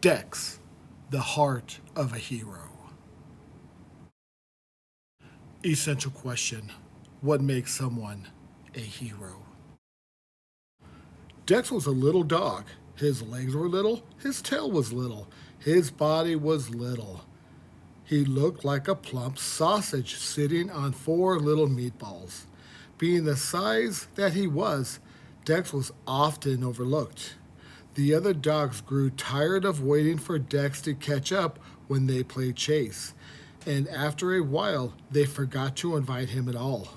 Dex, the heart of a hero. Essential question: what makes someone a hero? Dex was a little dog. His legs were little, his tail was little, his body was little. He looked like a plump sausage sitting on four little meatballs. Being the size that he was, Dex was often overlooked. The other dogs grew tired of waiting for Dex to catch up when they played chase, and after a while, they forgot to invite him at all.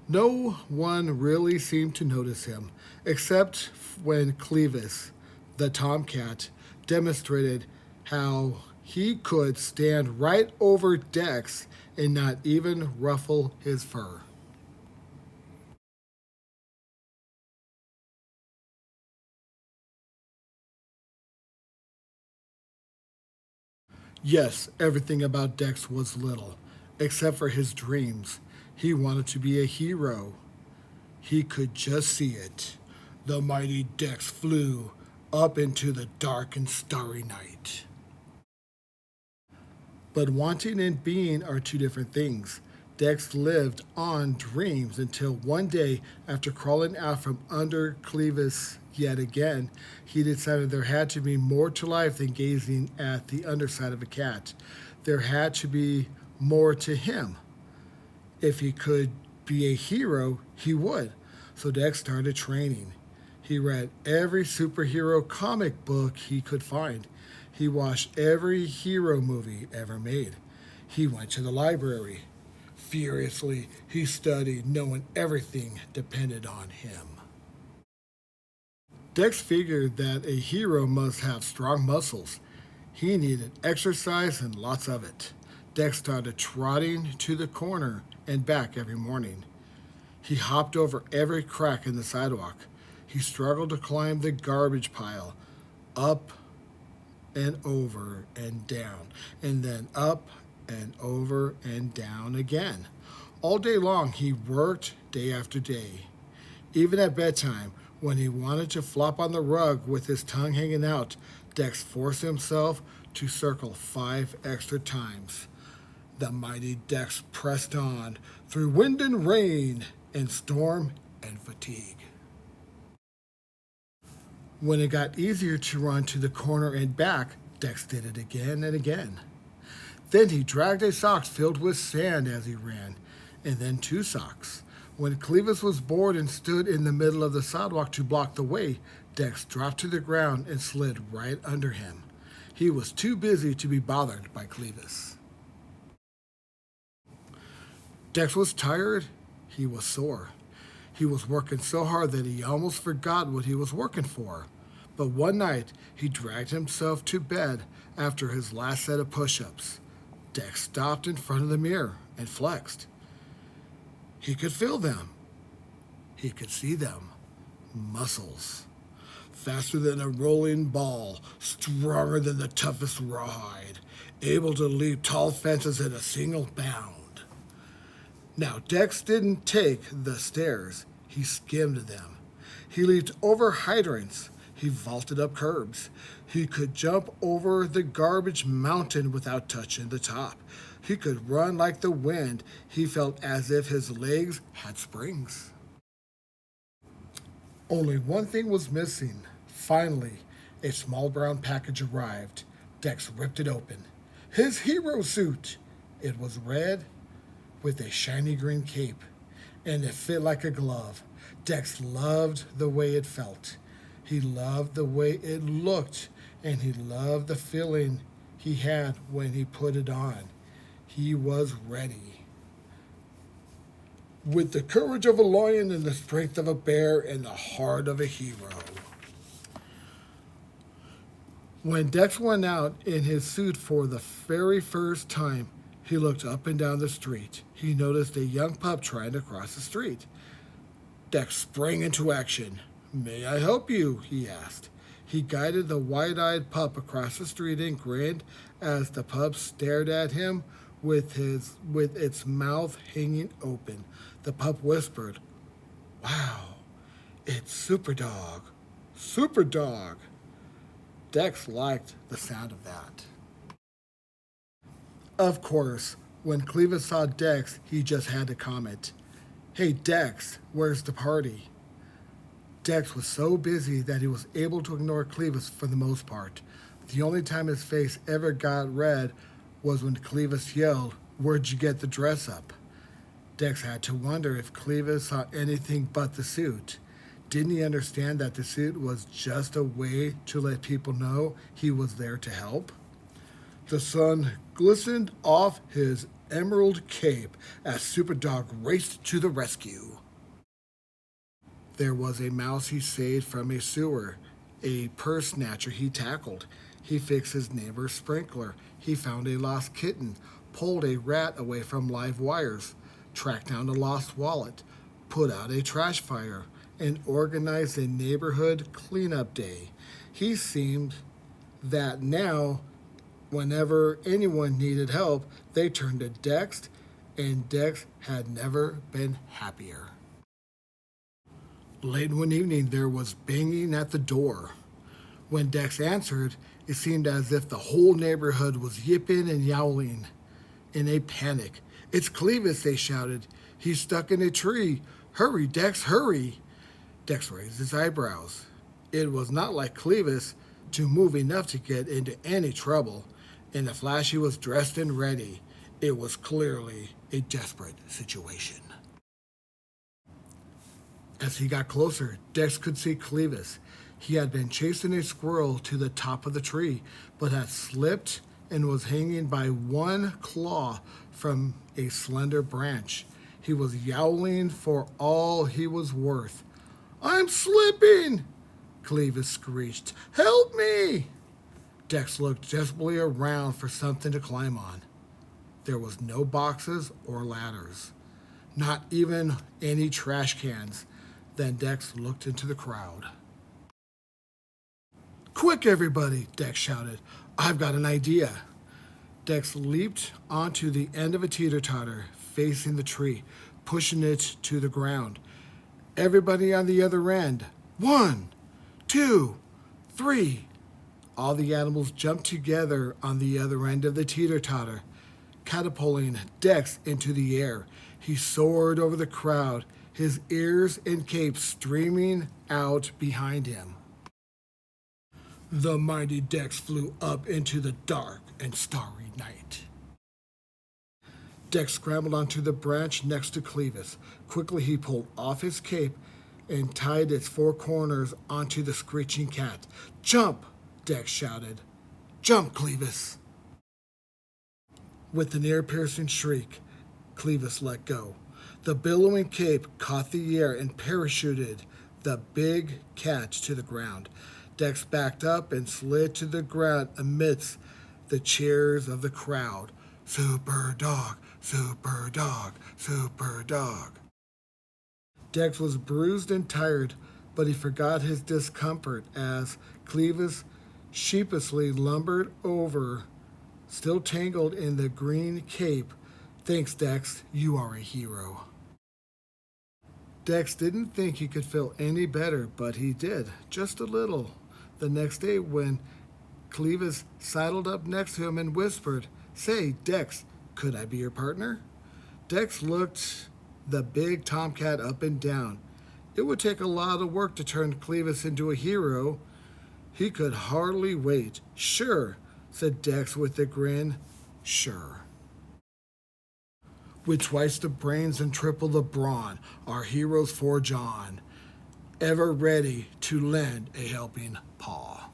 No one really seemed to notice him, except when Clevis, the tomcat, demonstrated how he could stand right over Dex and not even ruffle his fur. Yes, everything about Dex was little, except for his dreams. He wanted to be a hero. He could just see it. The mighty Dex flew up into the dark and starry night. But wanting and being are two different things. Dex lived on dreams until one day, after crawling out from under Clevis yet again, he decided there had to be more to life than gazing at the underside of a cat. There had to be more to him. If he could be a hero, he would. So Dex started training. He read every superhero comic book he could find. He watched every hero movie ever made. He went to the library. Furiously, he studied, knowing everything depended on him. Dex figured that a hero must have strong muscles. He needed exercise and lots of it. Dex started trotting to the corner and back every morning. He hopped over every crack in the sidewalk. He struggled to climb the garbage pile, up and over and down, and then up and over and down again. All day long, he worked day after day. Even at bedtime, when he wanted to flop on the rug with his tongue hanging out, Dex forced himself to circle 5 extra times. The mighty Dex pressed on through wind and rain and storm and fatigue. When it got easier to run to the corner and back, Dex did it again and again. Then he dragged a sock filled with sand as he ran, and then 2 socks. When Clevis was bored and stood in the middle of the sidewalk to block the way, Dex dropped to the ground and slid right under him. He was too busy to be bothered by Clevis. Dex was tired. He was sore. He was working so hard that he almost forgot what he was working for. But one night, he dragged himself to bed after his last set of push-ups. Dex stopped in front of the mirror and flexed. He could feel them. He could see them. Muscles. Faster than a rolling ball, stronger than the toughest rawhide, able to leap tall fences in a single bound. Now, Dex didn't take the stairs. He skimmed them. He leaped over hydrants. He vaulted up curbs. He could jump over the garbage mountain without touching the top. He could run like the wind. He felt as if his legs had springs. Only one thing was missing. Finally, a small brown package arrived. Dex ripped it open. His hero suit! It was red with a shiny green cape, and it fit like a glove. Dex loved the way it felt. He loved the way it looked, and he loved the feeling he had when he put it on. He was ready. With the courage of a lion and the strength of a bear and the heart of a hero. When Dex went out in his suit for the very first time, he looked up and down the street. He noticed a young pup trying to cross the street. Dex sprang into action. "May I help you?" he asked. He guided the wide-eyed pup across the street and grinned as the pup stared at him with its mouth hanging open. The pup whispered, "Wow, it's Superdog. Superdog." Dex liked the sound of that. Of course, when Clevis saw Dex, he just had to comment, "Hey Dex, where's the party?" Dex was so busy that he was able to ignore Clevis for the most part. The only time his face ever got red was when Clevis yelled, "Where'd you get the dress up?" Dex had to wonder if Clevis saw anything but the suit. Didn't he understand that the suit was just a way to let people know he was there to help? The sun glistened off his emerald cape as Superdog raced to the rescue. There was a mouse he saved from a sewer, a purse snatcher he tackled. He fixed his neighbor's sprinkler. He found a lost kitten, pulled a rat away from live wires, tracked down a lost wallet, put out a trash fire, and organized a neighborhood cleanup day. He seemed that now, whenever anyone needed help, they turned to Dex, and Dex had never been happier. Late one evening, there was banging at the door. When Dex answered, it seemed as if the whole neighborhood was yipping and yowling. In a panic, "It's Clevis," they shouted. "He's stuck in a tree. Hurry, Dex, hurry." Dex raised his eyebrows. It was not like Clevis to move enough to get into any trouble. In a flash, he was dressed and ready. It was clearly a desperate situation. As he got closer, Dex could see Clevis. He had been chasing a squirrel to the top of the tree, but had slipped and was hanging by one claw from a slender branch. He was yowling for all he was worth. "I'm slipping!" Clevis screeched. "Help me!" Dex looked desperately around for something to climb on. There was no boxes or ladders, not even any trash cans. Then Dex looked into the crowd. "Quick, everybody!" Dex shouted. "I've got an idea." Dex leaped onto the end of a teeter-totter facing the tree, pushing it to the ground. Everybody on the other end. 1, 2, 3. All the animals jumped together on the other end of the teeter-totter, catapulting Dex into the air. He soared over the crowd, his ears and cape streaming out behind him. The mighty Dex flew up into the dark and starry night. Dex scrambled onto the branch next to Clevis. Quickly he pulled off his cape and tied its four corners onto the screeching cat. "Jump!" Dex shouted. "Jump, Clevis!" With an ear-piercing shriek, Clevis let go. The billowing cape caught the air and parachuted the big cat to the ground. Dex backed up and slid to the ground amidst the cheers of the crowd. "Super dog, super dog, super dog." Dex was bruised and tired, but he forgot his discomfort as Clevis sheepishly lumbered over, still tangled in the green cape. "Thanks, Dex. You are a hero." Dex didn't think he could feel any better, but he did, just a little. The next day, when Clevis sidled up next to him and whispered, "Say, Dex, could I be your partner?" Dex looked the big tomcat up and down. It would take a lot of work to turn Clevis into a hero. He could hardly wait. "Sure," said Dex with a grin. "Sure." With twice the brains and triple the brawn, our heroes forge on, ever ready to lend a helping paw.